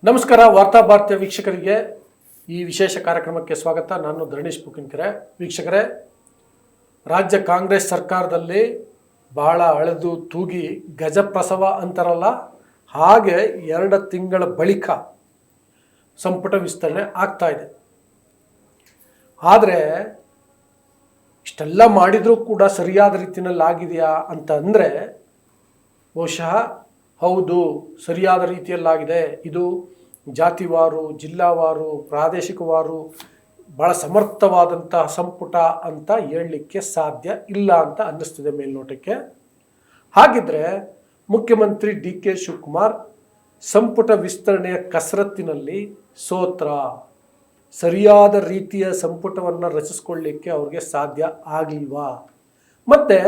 ನಮಸ್ಕಾರ ವಾರ್ತಾ ಭಾರತೀಯ ವೀಕ್ಷಕರಿಗೆ ಈ ವಿಶೇಷ ಕಾರ್ಯಕ್ರಮಕ್ಕೆ ಸ್ವಾಗತ. ನಾನು ಧರಣೇಶ್ ಬುಕ್ಕಿನಕೆರೆ. ವೀಕ್ಷಕರೇ, ರಾಜ್ಯ ಕಾಂಗ್ರೆಸ್ ಸರ್ಕಾರದಲ್ಲಿ ಬಹಳ ಅಳೆದು ತೂಗಿ ಗಜಪ್ರಸವ ಅಂತಾರಲ್ಲ ಹಾಗೆ 2 ತಿಂಗಳ ಬಳಿಕ ಸಂಪುಟ ವಿಸ್ತರಣೆ ಆಗ್ತಾ ಇದೆ. ಆದರೆ ಇಷ್ಟೆಲ್ಲ ಮಾಡಿದರೂ ಕೂಡ ಸರಿಯಾದ ರೀತಿಯಲ್ಲಿ ಆಗಿದೆಯಾ ಅಂತ ಅಂದರೆ ಬಹುಶಃ ಹೌದು, ಸರಿಯಾದ ರೀತಿಯಲ್ಲಾಗಿದೆ. ಇದು ಜಾತಿವಾರು, ಜಿಲ್ಲಾವಾರು, ಪ್ರಾದೇಶಿಕವಾರು ಭಾಳ ಸಮರ್ಥವಾದಂತಹ ಸಂಪುಟ ಅಂತ ಹೇಳಲಿಕ್ಕೆ ಸಾಧ್ಯ ಇಲ್ಲ ಅಂತ ಅನ್ನಿಸ್ತಿದೆ ಮೇಲ್ನೋಟಕ್ಕೆ. ಹಾಗಿದ್ರೆ ಮುಖ್ಯಮಂತ್ರಿ ಡಿ.ಕೆ. ಶಿವಕುಮಾರ್ ಸಂಪುಟ ವಿಸ್ತರಣೆಯ ಕಸರತ್ತಿನಲ್ಲಿ ಸೋತ್ರ, ಸರಿಯಾದ ರೀತಿಯ ಸಂಪುಟವನ್ನು ರಚಿಸ್ಕೊಳ್ಳಿಕ್ಕೆ ಅವ್ರಿಗೆ ಸಾಧ್ಯ ಆಗಲಿಲ್ವಾ? ಮತ್ತು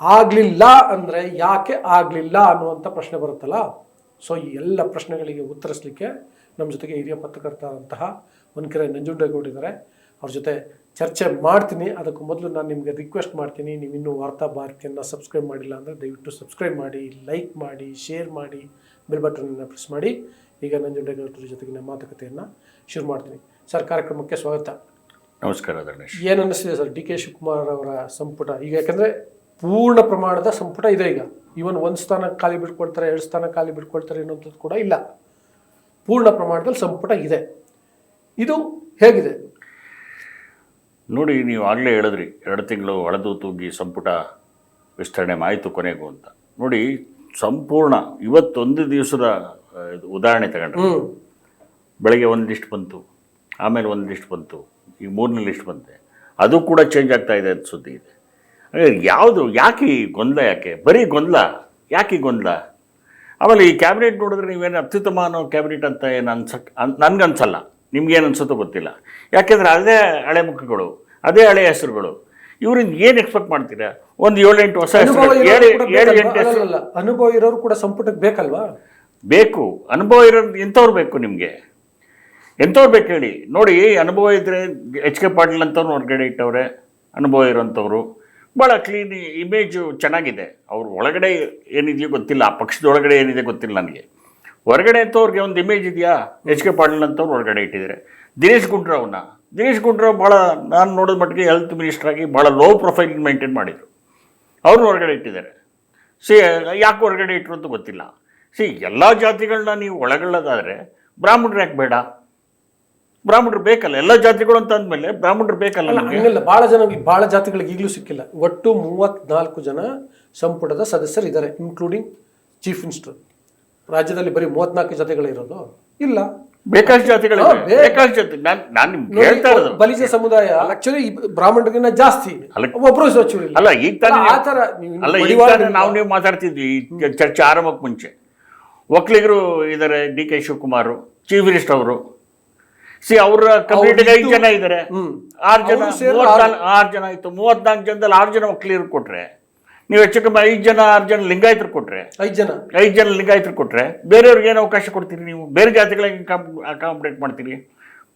ಆಗಲಿಲ್ಲ ಅಂದರೆ ಯಾಕೆ ಆಗಲಿಲ್ಲ ಅನ್ನುವಂಥ ಪ್ರಶ್ನೆ ಬರುತ್ತಲ್ಲ. ಸೊ ಈ ಎಲ್ಲ ಪ್ರಶ್ನೆಗಳಿಗೆ ಉತ್ತರಿಸಲಿಕ್ಕೆ ನಮ್ಮ ಜೊತೆಗೆ ಹಿರಿಯ ಪತ್ರಕರ್ತರಂತಹ ಹೊನ್ಕೆರೆ ನಂಜುಂಡೇಗೌಡರಿದ್ದಾರೆ. ಅವ್ರ ಜೊತೆ ಚರ್ಚೆ ಮಾಡ್ತೀನಿ. ಅದಕ್ಕೂ ಮೊದಲು ನಾನು ನಿಮಗೆ ರಿಕ್ವೆಸ್ಟ್ ಮಾಡ್ತೀನಿ, ನೀವು ಇನ್ನೂ ವಾರ್ತಾ ಭಾರತಿಯನ್ನು ಸಬ್ಸ್ಕ್ರೈಬ್ ಮಾಡಿಲ್ಲ ಅಂದರೆ ದಯವಿಟ್ಟು ಸಬ್ಸ್ಕ್ರೈಬ್ ಮಾಡಿ, ಲೈಕ್ ಮಾಡಿ, ಶೇರ್ ಮಾಡಿ, ಬೆಲ್ ಬಟನನ್ನು ಪ್ರೆಸ್ ಮಾಡಿ. ಈಗ ನಂಜುಂಡೇಗೌಡರ ಜೊತೆಗಿನ ಮಾತುಕತೆಯನ್ನು ಶುರು ಮಾಡ್ತೀನಿ. ಸರ್, ಕಾರ್ಯಕ್ರಮಕ್ಕೆ ಸ್ವಾಗತ. ನಮಸ್ಕಾರ ಧರಣೇಶ್. ಏನು ಅನ್ನಿಸ್ತಿದೆ ಸರ್ ಡಿ.ಕೆ. ಶಿವಕುಮಾರ್ ಅವರ ಸಂಪುಟ ಈಗ? ಯಾಕಂದರೆ ಪೂರ್ಣ ಪ್ರಮಾಣದ ಸಂಪುಟ ಇದೆ ಈಗ. ಈವನ್ 1 ಸ್ಥಾನ ಖಾಲಿ ಬಿಟ್ಕೊಳ್ತಾರೆ, 2 ಸ್ಥಾನ ಖಾಲಿ ಬಿಟ್ಕೊಳ್ತಾರೆ ಅನ್ನೋಂಥದ್ದು ಕೂಡ ಇಲ್ಲ. ಪೂರ್ಣ ಪ್ರಮಾಣದಲ್ಲಿ ಸಂಪುಟ ಇದೆ. ಇದು ಹೇಗಿದೆ ನೋಡಿ, ನೀವು ಆಗಲೇ ಹೇಳಿದ್ರಿ 2 ತಿಂಗಳು ಒಳೆದು ತೂಗಿ ಸಂಪುಟ ವಿಸ್ತರಣೆ ಆಯಿತು ಕೊನೆಗೂ ಅಂತ. ನೋಡಿ, ಸಂಪೂರ್ಣ ಇವತ್ತೊಂದು ದಿವಸದ ಉದಾಹರಣೆ ತಗೊಂಡ್ರೆ, ಬೆಳಗ್ಗೆ 1 ಲಿಸ್ಟ್ ಬಂತು, ಆಮೇಲೆ 1 ಲಿಸ್ಟ್ ಬಂತು, ಈಗ 3ನೇ ಲಿಸ್ಟ್ ಬಂತೆ. ಅದು ಕೂಡ ಚೇಂಜ್ ಆಗ್ತಾ ಇದೆ ಅಂತ ಸುದ್ದಿ ಇದೆ. ಯಾವುದು, ಯಾಕೆ ಈ ಗೊಂದಲ? ಯಾಕೆ ಬರೀ ಗೊಂದಲ? ಯಾಕೆ ಈ ಗೊಂದಲ? ಆಮೇಲೆ ಈ ಕ್ಯಾಬಿನೆಟ್ ನೋಡಿದ್ರೆ ನೀವೇನು ಅತ್ಯುತ್ತಮ ಅನ್ನೋ ಕ್ಯಾಬಿನೆಟ್ ಅಂತ ಏನು ನನಗನ್ಸಲ್ಲ. ನಿಮ್ಗೇನು ಅನ್ಸುತ್ತೋ ಗೊತ್ತಿಲ್ಲ. ಯಾಕೆಂದರೆ ಅದೇ ಹಳೆ ಮುಖಗಳು, ಅದೇ ಹಳೆ ಹೆಸರುಗಳು. ಇವ್ರಿಂದ ಏನು ಎಕ್ಸ್ಪೆಕ್ಟ್ ಮಾಡ್ತೀರಾ? ಒಂದು 7-8 ಹೊಸ ಹೆಸರು, 7-8 ಹೆಸರು. ಅನುಭವ ಇರೋರು ಕೂಡ ಸಂಪುಟಕ್ಕೆ ಬೇಕಲ್ವಾ? ಬೇಕು. ಅನುಭವ ಇರೋರು ಎಂಥವ್ರು ಬೇಕು ನಿಮಗೆ? ಎಂಥವ್ರು ಬೇಕು ಹೇಳಿ? ನೋಡಿ, ಅನುಭವ ಇದ್ದರೆ H.K. ಪಾಟೀಲ್ ಅಂತವ್ರು ಹೊರಗಡೆ ಇಟ್ಟವ್ರೆ. ಅನುಭವ ಇರೋಂಥವ್ರು ಭಾಳ ಕ್ಲೀನ್ ಇಮೇಜು ಚೆನ್ನಾಗಿದೆ. ಅವ್ರ ಒಳಗಡೆ ಏನಿದೆಯೋ ಗೊತ್ತಿಲ್ಲ, ಆ ಪಕ್ಷದೊಳಗಡೆ ಏನಿದೆ ಗೊತ್ತಿಲ್ಲ ನನಗೆ. ಹೊರಗಡೆ ಅಂತವ್ರಿಗೆ ಒಂದು ಇಮೇಜ್ ಇದೆಯಾ? H.K. ಪಾಟೀಲ್ ಅಂತವ್ರು ಹೊರಗಡೆ ಇಟ್ಟಿದ್ದಾರೆ. ದಿನೇಶ್ ಗುಂಡೂರಾವ್ ಭಾಳ, ನಾನು ನೋಡಿದ ಮಟ್ಟಿಗೆ ಹೆಲ್ತ್ ಮಿನಿಸ್ಟರ್ ಆಗಿ ಭಾಳ ಲೋ ಪ್ರೊಫೈಲ್ ಮೇಂಟೈನ್ ಮಾಡಿದರು. ಅವ್ರನ್ನ ಹೊರಗಡೆ ಇಟ್ಟಿದ್ದಾರೆ. ಯಾಕೆ ಹೊರಗಡೆ ಇಟ್ಟರು ಅಂತ ಗೊತ್ತಿಲ್ಲ. ಎಲ್ಲ ಜಾತಿಗಳನ್ನ ನೀವು ಒಳಗೊಳ್ಳೋದಾದರೆ ಬ್ರಾಹ್ಮಣರು ಯಾಕೆ ಬೇಡ? ಬ್ರಾಹ್ಮಣರು ಬೇಕಲ್ಲ, ಎಲ್ಲ ಜಾತಿಗಳು ಅಂತ ಅಂದಮೇಲೆ ಬ್ರಾಹ್ಮಣರು ಬೇಕಲ್ಲ. ಹಂಗಲ್ಲ, ಭಾಳ ಜಾತಿಗಳಿಗೆ ಈಗಲೂ ಸಿಕ್ಕಿಲ್ಲ. ಒಟ್ಟು 34 ಜನ ಸಂಪುಟದ ಸದಸ್ಯರು ಇದ್ದಾರೆ, ಇನ್ಕ್ಲೂಡಿಂಗ್ ಚೀಫ್ ಮಿನಿಸ್ಟರ್. ರಾಜ್ಯದಲ್ಲಿ ಬರೀ 34 ಜಾತಿಗಳಿರೋದು ಇಲ್ಲ, ಬೇಕಾದಷ್ಟು ಜಾತಿಗಳು, ಬೇಕಾದಷ್ಟು ಜಾತಿ. ನಾನು ನಿಮ್ಗೆ ಹೇಳ್ತಾ ಇರೋದು, ಬಲಿಜ ಸಮುದಾಯ ಆಕ್ಚುಲಿ ಬ್ರಾಹ್ಮಣರಿಗಿನ್ನ ಜಾಸ್ತಿ, ಒಬ್ಬರು ಸಚಿವರು ಅಲ್ಲ. ಈಗ ತಾನೇ ನಾವು ಮಾತಾಡ್ತಿದ್ವಿ ಚರ್ಚೆ ಆರಂಭಕ್ಕೆ ಮುಂಚೆ. ಒಕ್ಕಲಿಗರು ಇದ್ದಾರೆ, ಡಿ.ಕೆ. ಶಿವಕುಮಾರ್ ಚೀಫ್ ಮಿನಿಸ್ಟರ್ ಅವರು. ಅವರ ಕಂಪ್ಲೀಟ್ 5 ಜನ ಇದ್ದಾರೆ. 6 ಜನ 6 ಜನ ಆಯಿತು. 34 ಜನದಲ್ಲಿ 6 ಜನ ಒಕ್ಕಲಿಗರು ಕೊಟ್ಟರೆ, ನೀವು ಹೆಚ್ಚು ಕಮ್ಮಿ 5 ಜನ 6 ಜನ ಲಿಂಗಾಯತರು ಕೊಟ್ಟರೆ, 5 ಜನ ಲಿಂಗಾಯತರು ಕೊಟ್ಟರೆ ಬೇರೆಯವ್ರಿಗೆ ಏನು ಅವಕಾಶ ಕೊಡ್ತೀರಿ ನೀವು? ಬೇರೆ ಜಾತಿಗಳಿಗೆ ಅಕಾಮಡೇಟ್ ಮಾಡ್ತೀರಿ?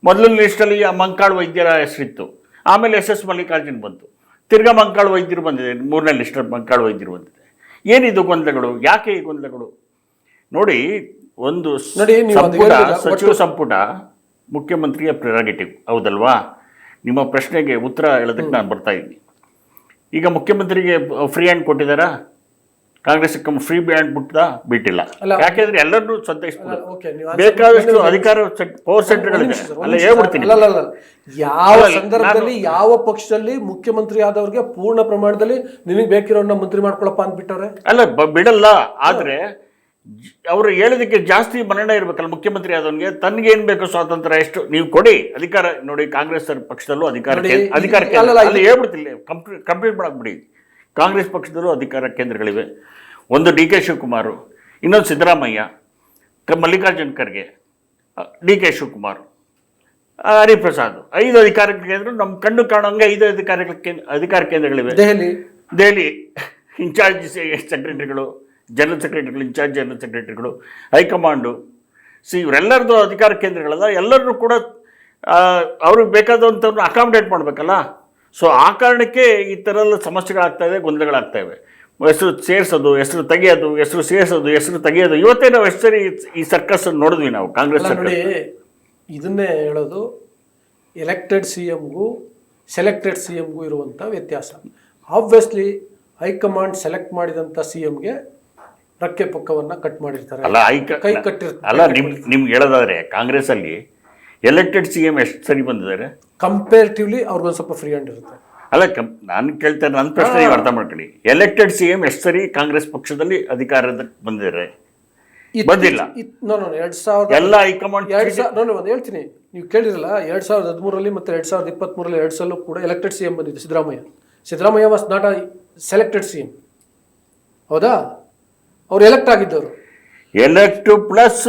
ಮೊದಲನೇ ಲಿಸ್ಟಲ್ಲಿ ಮಂಕಾಳು ವೈದ್ಯರ ಹೆಸರಿತ್ತು, ಆಮೇಲೆ S.S. ಮಲ್ಲಿಕಾರ್ಜುನ್ ಬಂತು, ತಿರ್ಗಾ ಮಂಕಾಳು ವೈದ್ಯರು ಬಂದಿದೆ, 3ನೇ ಲಿಸ್ಟಲ್ಲಿ ಮಂಕಾಳು ವೈದ್ಯರು ಬಂದಿದೆ. ಏನಿದು ಗೊಂದಲಗಳು? ಯಾಕೆ ಈ ಗೊಂದಲಗಳು? ನೋಡಿ, ಒಂದು ಸಚಿವ ಸಂಪುಟ ಮುಖ್ಯಮಂತ್ರಿಯ ಪ್ರೆರಾಗೇಟಿವ್, ಹೌದಲ್ವಾ? ನಿಮ್ಮ ಪ್ರಶ್ನೆಗೆ ಉತ್ತರ ಹೇಳೋದಕ್ಕೆ ನಾನು ಬರ್ತಾ ಇದ್ದೀನಿ. ಈಗ ಮುಖ್ಯಮಂತ್ರಿಗೆ ಫ್ರೀ ಹ್ಯಾಂಡ್ ಕೊಟ್ಟಿದ್ದಾರಾ? ಕಾಂಗ್ರೆಸ್ ಫ್ರೀ ಹ್ಯಾಂಡ್ ಬಿಟ್ಟಿಲ್ಲ. ಯಾಕೆಂದ್ರೆ ಎಲ್ಲರನ್ನೂ ಸಂತೈಸ್ಬಿಟ್ಟು ಬೇಕಾದಷ್ಟು ಅಧಿಕಾರ ಪವರ್ ಸೆಂಟರ್ಗಳಿದೆ. ಅಲ್ಲ, ಹೇಳ್ಬಿಡ್ತೀನಿ, ಯಾವ ಸಂದರ್ಭದಲ್ಲಿ ಯಾವ ಪಕ್ಷದಲ್ಲಿ ಮುಖ್ಯಮಂತ್ರಿ ಆದವ್ರಿಗೆ ಪೂರ್ಣ ಪ್ರಮಾಣದಲ್ಲಿ ನಿನಗೆ ಬೇಕಿರೋನ್ನ ಮಂತ್ರಿ ಮಾಡ್ಕೊಳಪ್ಪ ಅಂದ್ಬಿಟ್ಟವ್ರೆ. ಅಲ್ಲ, ಬಿಡಲ್ಲ. ಆದ್ರೆ ಅವರು ಹೇಳಿದಕ್ಕೆ ಜಾಸ್ತಿ ಮನ್ನಣೆ ಇರಬೇಕಲ್ಲ ಮುಖ್ಯಮಂತ್ರಿ ಆದವನಿಗೆ. ತನ್ಗೇನು ಬೇಕು ಸ್ವಾತಂತ್ರ್ಯ ಎಷ್ಟು ನೀವು ಕೊಡಿ, ಅಧಿಕಾರ. ನೋಡಿ, ಕಾಂಗ್ರೆಸ್ ಪಕ್ಷದಲ್ಲೂ ಅಧಿಕಾರ ಹೇಳ್ಬಿಡ್ತಿಲ್ಲ, ಕಂಪ್ಲೀಟ್ ಮಾಡಕ್ಬಿಡಿ. ಕಾಂಗ್ರೆಸ್ ಪಕ್ಷದಲ್ಲೂ ಅಧಿಕಾರ ಕೇಂದ್ರಗಳಿವೆ. ಒಂದು ಡಿ.ಕೆ. ಶಿವಕುಮಾರ್, ಇನ್ನೊಂದು ಸಿದ್ದರಾಮಯ್ಯ, ಮಲ್ಲಿಕಾರ್ಜುನ್ ಖರ್ಗೆ, ಡಿ.ಕೆ. ಶಿವಕುಮಾರ್, ಹರಿಪ್ರಸಾದ್. 5 ಅಧಿಕಾರ ಕೇಂದ್ರ ನಮ್ಮ ಕಣ್ಣು ಕಾಣೋಂಗೆ 5 ಅಧಿಕಾರ ಕೇಂದ್ರಗಳಿವೆ. ದೆಹಲಿ ಇನ್ಚಾರ್ಜ್ ಸೆಕ್ರೆಟರಿಗಳು, ಜನರಲ್ ಸೆಕ್ರೆಟರಿಗಳು, ಇನ್ಚಾರ್ಜ್ ಜನರಲ್ ಸೆಕ್ರೆಟರಿಗಳು, ಹೈಕಮಾಂಡು. ಇವರೆಲ್ಲರದ್ದು ಅಧಿಕಾರ ಕೇಂದ್ರಗಳಲ್ಲ. ಎಲ್ಲರೂ ಕೂಡ ಅವ್ರಿಗೆ ಬೇಕಾದಂಥವ್ರನ್ನ ಅಕಾಮಡೇಟ್ ಮಾಡಬೇಕಲ್ಲ. ಆ ಕಾರಣಕ್ಕೆ ಈ ಥರ ಸಮಸ್ಯೆಗಳಾಗ್ತಾಯಿದೆ, ಗೊಂದಲಗಳಾಗ್ತಾಯಿವೆ. ಹೆಸರು ಸೇರಿಸೋದು, ಹೆಸರು ತೆಗೆಯೋದು, ಹೆಸರು ಸೇರಿಸೋದು, ಹೆಸರು ತೆಗೆಯೋದು. ಇವತ್ತೇ ನಾವು ಎಷ್ಟು ಸರಿ ಈ ಸರ್ಕಸ್ ನೋಡಿದ್ವಿ ನಾವು ಕಾಂಗ್ರೆಸ್ ನೋಡಿ. ಇದನ್ನೇ ಹೇಳೋದು, ಎಲೆಕ್ಟೆಡ್ ಸಿ ಎಮ್ಗೂ ಸೆಲೆಕ್ಟೆಡ್ ಸಿ ಎಮ್ಗೂ ಇರುವಂಥ ವ್ಯತ್ಯಾಸ. ಆಬ್ವಿಯಸ್ಲಿ ಹೈಕಮಾಂಡ್ ಸೆಲೆಕ್ಟ್ ಮಾಡಿದಂಥ ಸಿ ಎಮ್ಗೆ ರಕ್ಕೆ ಪಕ್ಕವನ್ನು ಕಟ್ ಮಾಡಿರ್ತಾರೆ, ಅಲ್ಲ ಕೈ ಕಟ್ಟಿರ್ತಾರೆ. ಅಲ್ಲ ನಿಮ್ಗೆ ಹೇಳೋದಾದ್ರೆ ಕಾಂಗ್ರೆಸ್ ಅಲ್ಲಿ ಎಲೆಕ್ಟೆಡ್ ಸಿ ಎಂ ಎಷ್ಟು ಸರಿ ಬಂದಿದ್ದಾರೆ? ಕಂಪೇರಿಟಿವ್ಲಿ ಅವ್ರಿಗೊಂದು ಸ್ವಲ್ಪ ಫ್ರೀ ಹ್ಯಾಂಡ್ ಇರುತ್ತೆ. ಅಲ್ಲ ನಾನು ಕೇಳ್ತೇನೆ, ನನ್ನ ಪ್ರಶ್ನೆ ನೀವು ಅರ್ಥ ಮಾಡ್ಕೊಳ್ಳಿ. ಎಲೆಕ್ಟೆಡ್ ಸಿ ಎಂ ಎಷ್ಟು ಸರಿ ಕಾಂಗ್ರೆಸ್ ಪಕ್ಷದಲ್ಲಿ ಅಧಿಕಾರದ ಬಂದಿದ್ದಾರೆ? ಬಂದಿಲ್ಲ. 2000 ಎಲ್ಲ ಹೈಕಮಾಂಡ್ ಒಂದು ಹೇಳ್ತೀನಿ, ನೀವು ಕೇಳಿರಲ್ಲ, 2013 ಮತ್ತು 2023 2 ಸಲ ಕೂಡ ಎಲೆಕ್ಟೆಡ್ ಸಿ ಎಂ ಬಂದಿದೆ Siddaramaiah was not a selected C M. ಹೌದಾ? ಅವ್ರು ಎಲೆಕ್ಟ್ ಆಗಿದ್ದವರು. ಎಲೆಕ್ಟ್ ಪ್ಲಸ್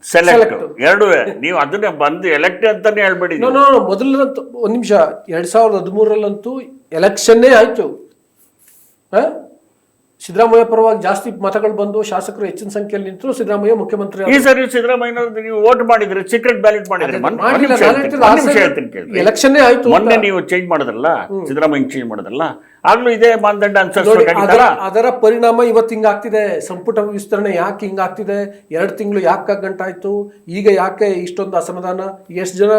ಸೆಲೆಕ್ಟ್ ಎರಡೂ. ನೀವು ಅದನ್ನ ಬಂದು ಎಲೆಕ್ಟ್ ಅಂತಾನೆ ಹೇಳ್ಬೇಡಿ. ಮೊದಲಂತೂ ಒಂದು ನಿಮಿಷ, 2013 ಎಲೆಕ್ಷನ್ನೇ ಆಯ್ತು. ಸಿದ್ದರಾಮಯ್ಯ ಪರವಾಗಿ ಜಾಸ್ತಿ ಮತಗಳು ಬಂದು ಶಾಸಕರು ಹೆಚ್ಚಿನ ಸಂಖ್ಯೆಯಲ್ಲಿ ನಿಂತರು, ಸಿದ್ದರಾಮಯ್ಯ ಮುಖ್ಯಮಂತ್ರಿ. ಈ ಸರಿ ಸಿದ್ದರಾಮಯ್ಯ ನೀವು ವೋಟ್ ಮಾಡಿದ್ರೆ, ಸೀಕ್ರೆಟ್ ಬ್ಯಾಲೆಟ್ ಮಾಡಿದ್ರೆ, ಎಲೆಕ್ಷನ್ನೇ ಆಯ್ತು. ಮೊನ್ನೆ ನೀವು ಚೇಂಜ್ ಮಾಡಿದ್ರಲ್ಲ, ಸಿದ್ದರಾಮಯ್ಯ ಚೇಂಜ್ ಮಾಡಿದ್ರಲ್ಲ, ಆಗ್ಲೂ ಇದೇ ಮಾನದಂಡ ಅನುಸರಿಸಬೇಕಾಗಿತ್ತಲ್ಲ. ಅದರ ಪರಿಣಾಮ ಇವತ್ತು ಹಿಂಗಾಗ್ತಿದೆ. ಸಂಪುಟ ವಿಸ್ತರಣೆ ಯಾಕೆ ಹಿಂಗಾಗ್ತಿದೆ? 2 ತಿಂಗಳು ಯಾಕೆ ಗಂಟಾಯ್ತು? ಈಗ ಯಾಕೆ ಇಷ್ಟೊಂದು ಅಸಮಾಧಾನ? ಎಷ್ಟು ಜನ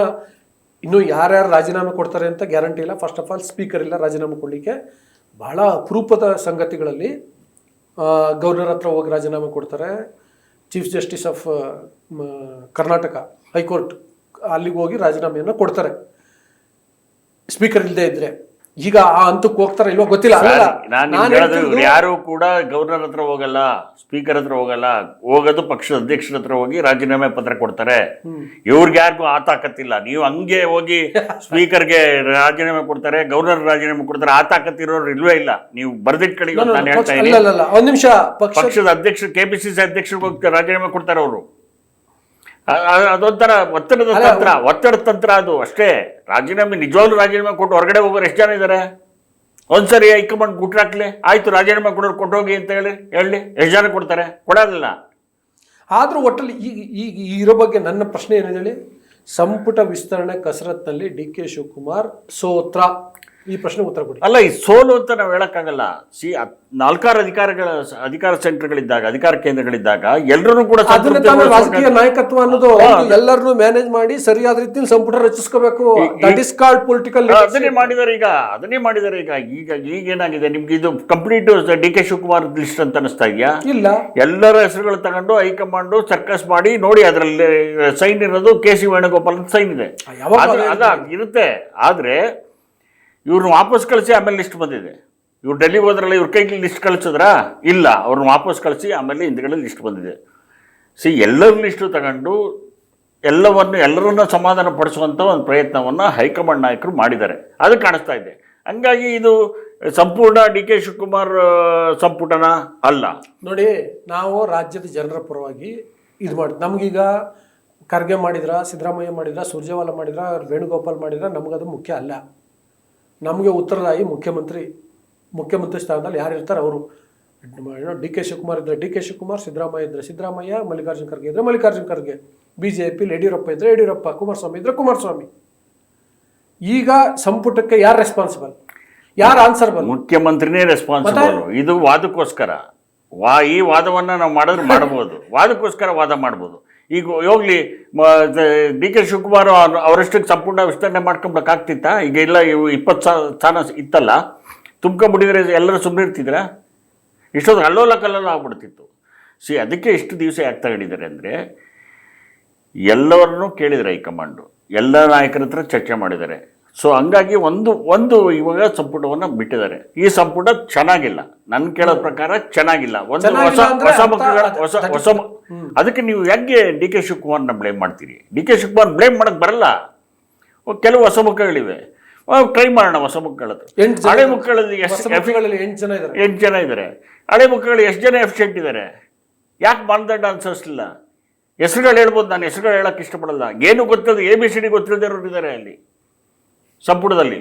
ಇನ್ನು ಯಾರ್ಯಾರು ರಾಜೀನಾಮೆ ಕೊಡ್ತಾರೆ ಅಂತ ಗ್ಯಾರಂಟಿ ಇಲ್ಲ. ಫಸ್ಟ್ ಆಫ್ ಆಲ್ ಸ್ಪೀಕರ್ ಇಲ್ಲ ರಾಜೀನಾಮೆ ಕೊಡಲಿಕ್ಕೆ. ಬಹಳ ಅಪರೂಪದ ಸಂಗತಿಗಳಲ್ಲಿ ಗವರ್ನರ್ ಹತ್ರ ಹೋಗಿ ರಾಜೀನಾಮೆ ಕೊಡ್ತಾರೆ. Chief justice of Karnataka high court ಅಲ್ಲಿಗೆ ಹೋಗಿ ರಾಜೀನಾಮೆಯನ್ನು ಕೊಡ್ತಾರೆ ಸ್ಪೀಕರ್ ಇಲ್ಲದೆ ಇದ್ರೆ. ಈಗ ಆ ಹಂತಕ್ಕೆ ಹೋಗ್ತಾರ ಇಲ್ವೋ ಗೊತ್ತಿಲ್ಲ. ಯಾರು ಕೂಡ ಗವರ್ನರ್ ಹತ್ರ ಹೋಗಲ್ಲ, ಸ್ಪೀಕರ್ ಹತ್ರ ಹೋಗಲ್ಲ, ಹೋಗೋದು ಪಕ್ಷದ ಅಧ್ಯಕ್ಷರ ಹತ್ರ ಹೋಗಿ ರಾಜೀನಾಮೆ ಪತ್ರ ಕೊಡ್ತಾರೆ. ಇವ್ರಿಗೆ ಯಾರಿಗೂ ಆ ತಾಕತ್ತಿಲ್ಲ. ನೀವು ಹಂಗೆ ಹೋಗಿ ಸ್ಪೀಕರ್ಗೆ ರಾಜೀನಾಮೆ ಕೊಡ್ತಾರೆ, ಗವರ್ನರ್ ರಾಜೀನಾಮೆ ಕೊಡ್ತಾರೆ, ಆ ತಾಕತ್ತಿರೋರು ಇಲ್ವೇ ಇಲ್ಲ. ನೀವು ಬರ್ದಿಟ್ಕೊಳ್ಳಿ. ನಾನು ಹೇಳ್ತಾ ಇದ್ದೀನಿ, ಒಂದ್ ನಿಮಿಷ, ಪಕ್ಷದ ಅಧ್ಯಕ್ಷರು KPCC ಅಧ್ಯಕ್ಷರಿಗೆ ಹೋಗಿ ರಾಜೀನಾಮೆ ಕೊಡ್ತಾರೆ ಅವರು. ಅದೊಂಥರ ಒತ್ತಡದ ತಂತ್ರ ಅದು ಅಷ್ಟೇ. ರಾಜೀನಾಮೆ ನಿಜವಾಗ್ಲೂ ರಾಜೀನಾಮೆ ಕೊಟ್ಟು ಹೊರಗಡೆ ಹೋಗೋರು ಎಷ್ಟು ಜನ ಇದ್ದಾರೆ? ಒಂದ್ಸರಿ ಹೈಕಮಾಂಡ್ ಗುಟ್ರಾಕ್ಲೆ ಆಯ್ತು ರಾಜೀನಾಮೆ ಕೊಡೋರು ಕೊಟ್ಟೋಗಿ ಅಂತ ಹೇಳಿ ಎಷ್ಟು ಜನ ಕೊಡ್ತಾರೆ? ಕೊಡೋದಿಲ್ಲ. ಆದ್ರೂ ಒಟ್ಟಲ್ಲಿ ಈಗ ಇರೋ ಬಗ್ಗೆ ನನ್ನ ಪ್ರಶ್ನೆ ಏನಿದೆ ಹೇಳಿ, ಸಂಪುಟ ವಿಸ್ತರಣೆ ಕಸರತ್ನಲ್ಲಿ DK ಶಿವಕುಮಾರ್ ಸೋತ್ರ, ಈ ಪ್ರಶ್ನೆ ಉತ್ತರ ಕೊಡಿ. ಅಲ್ಲ, ಈ ಸೋಲು ಅಂತ ನಾವು ಹೇಳಕ್ಕಾಗಲ್ಲ. 4 ಅಧಿಕಾರ ಸೆಂಟರ್ಗಳಿದ್ದಾಗ, ಅಧಿಕಾರ ಕೇಂದ್ರಗಳಿದ್ದಾಗ ಎಲ್ಲರೂ ಕೂಡ ರಾಜಕೀಯ ನಾಯಕತ್ವ ಅನ್ನೋದು ಎಲ್ಲರನ್ನು ಮ್ಯಾನೇಜ್ ಮಾಡಿ ಸರಿಯಾದ ರೀತಿಯಲ್ಲಿ ಸಂಪುಟ ರಚಿಸ್ಕೋಬೇಕು. That is called political. ಅದನ್ನೇ ಮಾಡಿದ್ದಾರೆ ಈಗ ಏನಾಗಿದೆ ನಿಮ್ಗೆ? ಇದು ಕಂಪ್ಲೀಟ್ DK ಶಿವಕುಮಾರ್ ಲಿಸ್ಟ್ ಅಂತ ಅನಿಸ್ತಾ ಇದೆಯಾ? ಇಲ್ಲ, ಎಲ್ಲರ ಹೆಸರುಗಳು ತಗೊಂಡು ಹೈಕಮಾಂಡ್ ಸರ್ಕಸ್ ಮಾಡಿ ನೋಡಿ, ಅದರಲ್ಲಿ ಸೈನ್ ಇರೋದು KC ವೇಣುಗೋಪಾಲ್ ಅಂತ ಸೈನ್ ಇದೆ. ಅದ ಇರುತ್ತೆ. ಆದ್ರೆ ಇವ್ರನ್ನ ವಾಪಸ್ ಕಳಿಸಿ ಆಮೇಲೆ ಲಿಸ್ಟ್ ಬಂದಿದೆ. ಇವ್ರು ಡೆಲ್ಲಿಗೆ ಹೋದ್ರಲ್ಲ, ಇವ್ರ ಕೈಗೆ ಲಿಸ್ಟ್ ಕಳಿಸಿದ್ರಾ? ಇಲ್ಲ, ಅವ್ರನ್ನ ವಾಪಸ್ ಕಳಿಸಿ ಆಮೇಲೆ ಹಿಂದ್ಗಡೆ ಲಿಸ್ಟ್ ಬಂದಿದೆ. ಎಲ್ಲರ ಲಿಸ್ಟು ತಗೊಂಡು ಎಲ್ಲರನ್ನ ಸಮಾಧಾನ ಪಡಿಸುವಂಥ ಒಂದು ಪ್ರಯತ್ನವನ್ನು ಹೈಕಮಾಂಡ್ ನಾಯಕರು ಮಾಡಿದ್ದಾರೆ. ಅದು ಕಾಣಿಸ್ತಾ ಇದೆ. ಹಂಗಾಗಿ ಇದು ಸಂಪೂರ್ಣ DK ಶಿವಕುಮಾರ್ ಸಂಪುಟನ ಅಲ್ಲ. ನೋಡಿ, ನಾವು ರಾಜ್ಯದ ಜನರ ಪರವಾಗಿ ಇದು ಮಾಡಿ, ನಮಗೀಗ ಖರ್ಗೆ ಮಾಡಿದ್ರ, ಸಿದ್ದರಾಮಯ್ಯ ಮಾಡಿದ್ರ, ಸುರ್ಜೇವಾಲ ಮಾಡಿದ್ರ, ವೇಣುಗೋಪಾಲ್ ಮಾಡಿದ್ರ, ನಮಗದು ಮುಖ್ಯ ಅಲ್ಲ. ನಮಗೆ ಉತ್ತರದಾಯಿ ಮುಖ್ಯಮಂತ್ರಿ ಸ್ಥಾನದಲ್ಲಿ ಯಾರು ಇರ್ತಾರೆ ಅವರು. DK ಶಿವಕುಮಾರ್ ಇದ್ದರೆ DK ಶಿವಕುಮಾರ್, ಸಿದ್ದರಾಮಯ್ಯ ಇದ್ದರೆ ಸಿದ್ದರಾಮಯ್ಯ, ಮಲ್ಲಿಕಾರ್ಜುನ ಖರ್ಗೆ ಇದ್ದರೆ ಮಲ್ಲಿಕಾರ್ಜುನ ಖರ್ಗೆ, BJPಲಿ ಯಡಿಯೂರಪ್ಪ ಇದ್ದರೆ ಯಡಿಯೂರಪ್ಪ, ಕುಮಾರಸ್ವಾಮಿ ಇದ್ದರೆ ಕುಮಾರಸ್ವಾಮಿ. ಈಗ ಸಂಪುಟಕ್ಕೆ ಯಾರು ರೆಸ್ಪಾನ್ಸಿಬಲ್? ಯಾರು ಆನ್ಸರ್ಬಲ್? ಮುಖ್ಯಮಂತ್ರಿನೇ ರೆಸ್ಪಾನ್ಸಿಬಲ್. ಇದು ವಾದಕ್ಕೋಸ್ಕರ ಈ ವಾದವನ್ನು ನಾವು ಮಾಡಿದ್ರೆ ಮಾಡಬಹುದು, ವಾದಕ್ಕೋಸ್ಕರ ವಾದ ಮಾಡ್ಬೋದು. ಈಗ ಹೋಗ್ಲಿ, DK ಶಿವಕುಮಾರ್ ಅವರಷ್ಟಕ್ಕೆ ಸಂಪೂರ್ಣ ವಿಸ್ತರಣೆ ಮಾಡ್ಕೊಂಬಕ್ಕಾಗ್ತಿತ್ತ? ಈಗ ಇಲ್ಲ, ಇವು 20 ಸ್ಥಾನ ಇತ್ತಲ್ಲ, ತುಂಬ್ಕೊಂಡ್ಬಿಟ್ಟಿದ್ರೆ ಎಲ್ಲರೂ ಸುಮ್ಮನೆ ಇರ್ತಿದ್ರ? ಇಷ್ಟೊಂದು ಅಲ್ಲೋಲ ಕಲ್ಲೋಲ ಆಗ್ಬಿಡ್ತಿತ್ತು. ಅದಕ್ಕೆ ಇಷ್ಟು ದಿವಸ ಯಾಕೆ ತಗೊಂಡಿದ್ದಾರೆ ಅಂದರೆ, ಎಲ್ಲವನ್ನೂ ಕೇಳಿದರೆ ಹೈಕಮಾಂಡು, ಎಲ್ಲ ನಾಯಕರ ಹತ್ರ ಚರ್ಚೆ ಮಾಡಿದ್ದಾರೆ. ಹಂಗಾಗಿ ಒಂದು ಇವಾಗ ಸಂಪುಟವನ್ನು ಬಿಟ್ಟಿದ್ದಾರೆ. ಈ ಸಂಪುಟ ಚೆನ್ನಾಗಿಲ್ಲ, ನನ್ನ ಕೇಳೋ ಪ್ರಕಾರ ಚೆನ್ನಾಗಿಲ್ಲ. ಹೊಸ ಅದಕ್ಕೆ ನೀವು ಹೆಂಗೆ DK ಶಿವಕುಮಾರ್ನ ಬ್ಲೇಮ್ ಮಾಡ್ತೀರಿ? DK ಶಿವಕುಮಾರ್ ಬ್ಲೇಮ್ ಮಾಡಕ್ ಬರಲ್ಲ. ಕೆಲವು ಹೊಸ ಮುಖಗಳಿವೆ, ಟ್ರೈ ಮಾಡೋಣ. ಹೊಸ ಮುಖಗಳು, ಹಳೆ ಮುಖಗಳಲ್ಲಿ 8 ಜನ ಇದ್ದಾರೆ. ಹಳೆ ಮುಖಗಳು ಎಷ್ಟು ಜನ ಎಫಿಷಿಯೆಂಟ್ ಇದ್ದಾರೆ? ಯಾಕೆ ಮಾನದಂಡ ಅನುಸರಿಸಲಿಲ್ಲ? ಹೆಸರುಗಳು ಹೇಳ್ಬೋದು, ನಾನು ಹೆಸರುಗಳು ಹೇಳಕ್ಕೆ ಇಷ್ಟಪಡಲ್ಲ. ಏನು ಗೊತ್ತಿಲ್ಲ, ABCD ಗೊತ್ತಿಲ್ಲದಿರೋರು ಇದ್ದಾರೆ ಅಲ್ಲಿ ಸಂಪುಟದಲ್ಲಿ.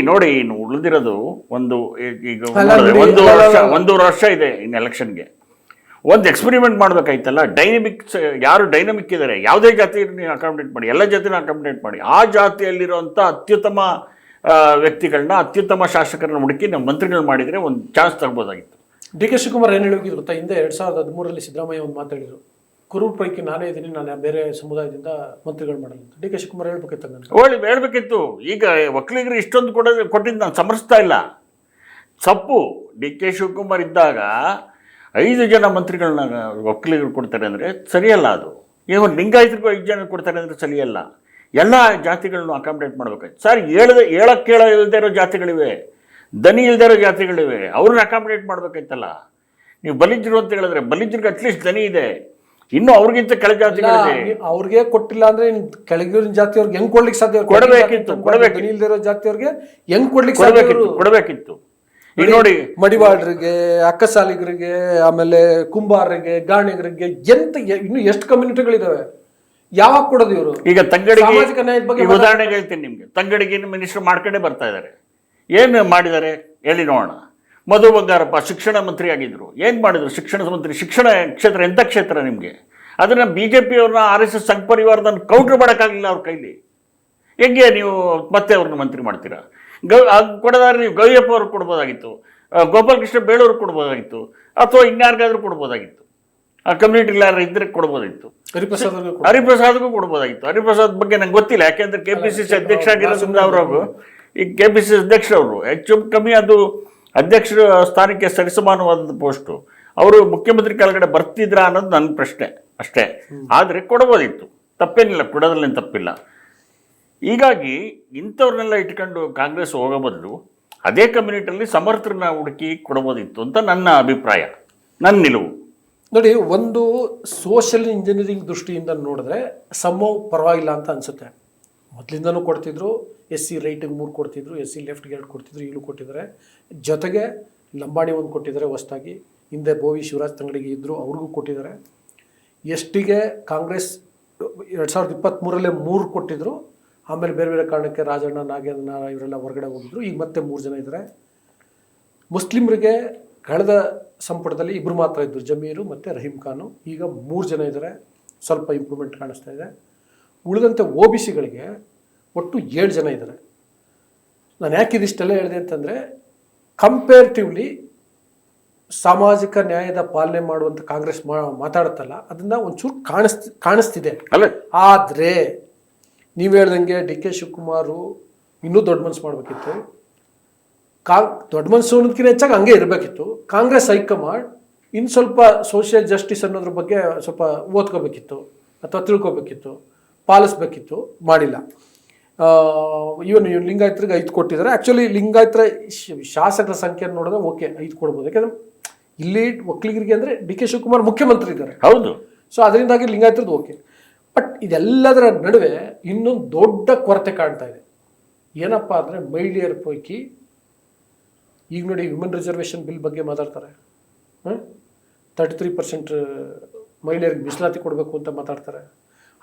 ನೋಡಿ, ಇನ್ನು ಉಳಿದಿರೋದು ಒಂದೂವರೆ ವರ್ಷ ಇದೆ ಇನ್ನು ಎಲೆಕ್ಷನ್ಗೆ. ಒಂದು ಎಕ್ಸ್ಪೆರಿಮೆಂಟ್ ಮಾಡಬೇಕಾಯ್ತಲ್ಲ. ಯಾರು ಡೈನಮಿಕ್ ಇದ್ದಾರೆ, ಯಾವುದೇ ಜಾತಿ ನೀವು ಅಕಾಮಿಡೇಟ್ ಮಾಡಿ, ಎಲ್ಲ ಜಾತಿನ ಅಕಾಮಿಡೇಟ್ ಮಾಡಿ, ಆ ಜಾತಿಯಲ್ಲಿರುವಂಥ ಅತ್ಯುತ್ತಮ ವ್ಯಕ್ತಿಗಳನ್ನ, ಅತ್ಯುತ್ತಮ ಶಾಸಕರನ್ನ ಹುಡುಕಿ ನಾವು ಮಂತ್ರಿಗಳು ಮಾಡಿದರೆ ಒಂದು ಚಾನ್ಸ್ ತಗ್ಬೋದಾಗಿತ್ತು. ಡಿ ಕೆ ಶಿವಕುಮಾರ್ ಏನು ಹೇಳಿದ್ರು ಗೊತ್ತಾ? ಹಿಂದೆ 2013 ಸಿದ್ದರಾಮಯ್ಯ ಒಂದು ಮಾತಾಡಿದ್ರು, ಕುರುಬ ಪೈಕಿ ನಾನೇ ಇದ್ದೀನಿ, ನಾನು ಬೇರೆ ಸಮುದಾಯದಿಂದ ಮಂತ್ರಿಗಳು ಮಾಡಲ್ಲ ಅಂತ. ಡಿ ಕೆ ಶಿವಕುಮಾರ್ ಹೇಳ್ಬೇಕಿತ್ತು ಹೇಳ್ಬೇಕಿತ್ತು. ಈಗ ಒಕ್ಕಲಿಗರು ಇಷ್ಟೊಂದು ಕೊಟ್ಟಿದ್ದು ನಾನು ಸಮರಿಸ್ತಾ ಇಲ್ಲ. ತಪ್ಪು. ಡಿ ಕೆ ಶಿವಕುಮಾರ್ ಇದ್ದಾಗ 5 ಜನ ಮಂತ್ರಿಗಳನ್ನ ಒಕ್ಕಲಿಗರು ಕೊಡ್ತಾರೆ ಅಂದರೆ ಸರಿಯಲ್ಲ. ಅದು ಏನು ಲಿಂಗಾಯತರಿಗೂ 5 ಜನ ಕೊಡ್ತಾರೆ ಅಂದರೆ ಸರಿಯಲ್ಲ. ಎಲ್ಲ ಜಾತಿಗಳನ್ನು ಅಕಾಮಿಡೇಟ್ ಮಾಡಬೇಕಾಯ್ತು. ಸರ್, ಹೇಳಕ್ಕೆ ಇಲ್ಲದೆ ಇರೋ ಜಾತಿಗಳಿವೆ, ದನಿ ಇಲ್ಲದೆ ಇರೋ ಜಾತಿಗಳಿವೆ, ಅವ್ರನ್ನ ಅಕಾಮಿಡೇಟ್ ಮಾಡಬೇಕಾಯ್ತಲ್ಲ. ನೀವು ಬಲಿಜರು ಅಂತ ಹೇಳಿದ್ರೆ ಬಲಿಜರಿಗೆ ಅಟ್ಲೀಸ್ಟ್ ದನಿ ಇದೆ, ಇನ್ನು ಅವ್ರಿಗಿಂತ ಕೆಳ ಜಾತಿಗಳಿದೆ. ಅವ್ರಿಗೆ ಕೊಟ್ಟಿಲ್ಲ ಅಂದ್ರೆ ಕೆಳಗಿನ ಜಾತಿಯವ್ರಿಗೆ ಹೆಂಗ್ ಕೊಡ್ಲಿಕ್ಕೆ ಸಾಧ್ಯ? ಕೊಡಬೇಕಿತ್ತು. ಇಲ್ದಿರೋ ಜಾತಿಯವ್ರಿಗೆ ಹೆಂಗ್ ಕೊಡ್ಲಿಕ್ಕೆ ಕೊಡಬೇಕಿತ್ತು. ಈಗ ನೋಡಿ, ಮಡಿವಾಳರಿಗೆ, ಅಕ್ಕಸಾಲಿಗರಿಗೆ, ಆಮೇಲೆ ಕುಂಬಾರರಿಗೆ, ಗಾಣಿಗರಿಗೆ, ಇನ್ನು ಎಷ್ಟು ಕಮ್ಯುನಿಟಿಗಳಿದಾವೆ, ಯಾವಾಗ ಕೊಡೋದು ಇವರು? ಈಗ ತಂಗಡಿಗೆ ಉದಾಹರಣೆಗೆ ಹೇಳ್ತೀನಿ ನಿಮ್ಗೆ. ತಂಗಡಿಗೆ ಮಿನಿಸ್ಟರ್ ಮಾಡ್ಕೊಂಡೇ ಬರ್ತಾ ಇದ್ದಾರೆ. ಏನು ಮಾಡಿದ್ದಾರೆ ಹೇಳಿ ನೋಡೋಣ. ಮಧು ಬಂಗಾರಪ್ಪ ಶಿಕ್ಷಣ ಮಂತ್ರಿ ಆಗಿದ್ರು. ಏನು ಮಾಡಿದ್ರು? ಶಿಕ್ಷಣ ಮಂತ್ರಿ. ಶಿಕ್ಷಣ ಕ್ಷೇತ್ರ ಎಂಥ ಕ್ಷೇತ್ರ ನಿಮಗೆ? ಅದನ್ನು BJP ಅವ್ರನ್ನ RSS ಸಂಘ ಪರಿವಾರದನ್ನು ಕೌಂಟ್ರ್ ಮಾಡೋಕ್ಕಾಗಲಿಲ್ಲ ಅವ್ರ ಕೈಲಿ. ಹೆಂಗೆ ನೀವು ಮತ್ತೆ ಅವ್ರನ್ನ ಮಂತ್ರಿ ಮಾಡ್ತೀರಾ? ಕೊಡೋದಾದ್ರೆ ನೀವು ಗವಿಯಪ್ಪ ಅವ್ರಿಗೆ ಕೊಡ್ಬೋದಾಗಿತ್ತು, ಗೋಪಾಲಕೃಷ್ಣ ಬೇಳೂರಿಗೆ ಕೊಡ್ಬೋದಾಗಿತ್ತು, ಅಥವಾ ಇನ್ಯಾರಿಗಾದ್ರೂ ಕೊಡ್ಬೋದಾಗಿತ್ತು. ಆ ಕಮ್ಯುನಿಟಿ ಯಾರು ಇದ್ರೆ ಕೊಡ್ಬೋದಾಗಿತ್ತು. ಹರಿಪ್ರಸಾದ್ಗೂ ಕೊಡ್ಬೋದಾಗಿತ್ತು. ಹರಿಪ್ರಸಾದ್ ಬಗ್ಗೆ ನಂಗೆ ಗೊತ್ತಿಲ್ಲ, ಯಾಕೆಂದ್ರೆ KPCC ಅಧ್ಯಕ್ಷ ಆಗಿರೋದ್ರಿಂದ ಅವ್ರಿಗೂ ಈಗ KPCC ಅಧ್ಯಕ್ಷರವರು ಹೆಚ್ಚು ಕಮ್ಮಿ ಅದು ಅಧ್ಯಕ್ಷರ ಸ್ಥಾನಕ್ಕೆ ಸರಿಸಮಾನವಾದ ಪೋಸ್ಟು. ಅವರು ಮುಖ್ಯಮಂತ್ರಿ ಕೆಳಗಡೆ ಬರ್ತಿದ್ರಾ ಅನ್ನೋದು ನನ್ನ ಪ್ರಶ್ನೆ ಅಷ್ಟೇ. ಆದರೆ ಕೊಡ್ಬೋದಿತ್ತು, ತಪ್ಪೇನಿಲ್ಲ, ಕೊಡೋದ್ರಲ್ಲಿ ತಪ್ಪಿಲ್ಲ. ಹೀಗಾಗಿ ಇಂಥವ್ರನ್ನೆಲ್ಲ ಇಟ್ಕೊಂಡು ಕಾಂಗ್ರೆಸ್ ಹೋಗೋ ಬದಲು ಅದೇ ಕಮ್ಯುನಿಟಿಯಲ್ಲಿ ಸಮರ್ಥರನ್ನ ಹುಡುಕಿ ಕೊಡ್ಬೋದಿತ್ತು ಅಂತ ನನ್ನ ಅಭಿಪ್ರಾಯ, ನನ್ನ ನಿಲುವು. ನೋಡಿ, ಒಂದು ಸೋಷಿಯಲ್ ಇಂಜಿನಿಯರಿಂಗ್ ದೃಷ್ಟಿಯಿಂದ ನೋಡಿದ್ರೆ ಸಮವ್ ಪರವಾಗಿಲ್ಲ ಅಂತ ಅನಿಸುತ್ತೆ. ಮೊದಲಿಂದನೂ ಕೊಡ್ತಿದ್ರು, SC ರೈಟಿಗೆ 3 ಕೊಡ್ತಿದ್ರು, SC ಲೆಫ್ಟ್ಗೆ 2 ಕೊಡ್ತಿದ್ರು, ಈಗಲೂ ಕೊಟ್ಟಿದ್ದಾರೆ. ಜೊತೆಗೆ ಲಂಬಾಣಿ 1 ಕೊಟ್ಟಿದ್ದಾರೆ ಹೊಸದಾಗಿ. ಹಿಂದೆ ಬೋವಿ ಶಿವರಾಜ್ ತಂಗಡಿಗೆ ಇದ್ದರು, ಅವ್ರಿಗೂ ಕೊಟ್ಟಿದ್ದಾರೆ. STಗೆ ಕಾಂಗ್ರೆಸ್ 2023 3 ಕೊಟ್ಟಿದ್ರು. ಆಮೇಲೆ ಬೇರೆ ಬೇರೆ ಕಾರಣಕ್ಕೆ ರಾಜಣ್ಣ, ನಾಗೇಂದ್ರ ಇವರೆಲ್ಲ ಹೊರಗಡೆ ಹೋಗಿದ್ರು. ಈಗ ಮತ್ತೆ 3 ಜನ ಇದ್ದಾರೆ. ಮುಸ್ಲಿಮರಿಗೆ ಕಳೆದ ಸಂಪುಟದಲ್ಲಿ 2 ಮಾತ್ರ ಇದ್ದರು, ಜಮೀರು ಮತ್ತು ರಹೀಂ ಖಾನು. ಈಗ 3 ಜನ ಇದ್ದಾರೆ, ಸ್ವಲ್ಪ ಇಂಪ್ರೂವ್ಮೆಂಟ್ ಕಾಣಿಸ್ತಾ ಇದೆ. ಉಳಿದಂತೆ OBCಗಳಿಗೆ ಒಟ್ಟು 7 ಜನ ಇದ್ದಾರೆ. ನಾನು ಯಾಕೆ ಇದಿಷ್ಟೆಲ್ಲ ಹೇಳಿದೆ ಅಂತಂದರೆ, ಕಂಪೇರಿಟಿವ್ಲಿ ಸಾಮಾಜಿಕ ನ್ಯಾಯದ ಪಾಲನೆ ಮಾಡುವಂಥ ಕಾಂಗ್ರೆಸ್ ಮಾತಾಡುತ್ತಲ್ಲ, ಅದನ್ನು ಒಂಚೂರು ಕಾಣಿಸ್ತಿದೆ. ಆದರೆ ನೀವು ಹೇಳ್ದಂಗೆ ಡಿ ಕೆ ಶಿವಕುಮಾರು ಇನ್ನೂ ದೊಡ್ಡ ಮನಸ್ಸು ಮಾಡಬೇಕಿತ್ತು. ದೊಡ್ಡ ಮನಸ್ಸು ಅನ್ನೋದಕ್ಕಿಂತ ಹೆಚ್ಚಾಗಿ ಹಂಗೆ ಇರಬೇಕಿತ್ತು. ಕಾಂಗ್ರೆಸ್ ಹೈಕಮಾಂಡ್ ಇನ್ನು ಸ್ವಲ್ಪ ಸೋಷಿಯಲ್ ಜಸ್ಟಿಸ್ ಅನ್ನೋದ್ರ ಬಗ್ಗೆ ಸ್ವಲ್ಪ ಓದ್ಕೋಬೇಕಿತ್ತು ಅಥವಾ ತಿಳ್ಕೊಬೇಕಿತ್ತು, ಪಾಲಿಸ್ಬೇಕಿತ್ತು. ಮಾಡಿಲ್ಲ. ಇವನು ಲಿಂಗಾಯತರಿಗೆ 5 ಕೊಟ್ಟಿದ್ದಾರೆ. ಆ್ಯಕ್ಚುಲಿ ಲಿಂಗಾಯತರ ಶಾಸಕರ ಸಂಖ್ಯೆ ನೋಡಿದ್ರೆ ಓಕೆ 5 ಕೊಡ್ಬೋದು. ಯಾಕಂದರೆ ಇಲ್ಲಿ ಒಕ್ಕಲಿಗರಿಗೆ ಅಂದರೆ ಡಿ ಕೆ ಶಿವಕುಮಾರ್ ಮುಖ್ಯಮಂತ್ರಿ ಇದ್ದಾರೆ. ಹೌದು. ಸೊ ಅದರಿಂದಾಗಿ ಲಿಂಗಾಯತರದ್ದು ಓಕೆ. ಬಟ್ ಇದೆಲ್ಲದರ ನಡುವೆ ಇನ್ನೊಂದು ದೊಡ್ಡ ಕೊರತೆ ಕಾಣ್ತಾ ಇದೆ. ಏನಪ್ಪ ಅಂದರೆ, ಮಹಿಳೆಯರ ಪೈಕಿ ಈಗ ನೋಡಿ, ವಿಮೆನ್ ರಿಸರ್ವೇಷನ್ ಬಿಲ್ ಬಗ್ಗೆ ಮಾತಾಡ್ತಾರೆ. 33% ಮಹಿಳೆಯರಿಗೆ ಮೀಸಲಾತಿ ಕೊಡಬೇಕು ಅಂತ ಮಾತಾಡ್ತಾರೆ.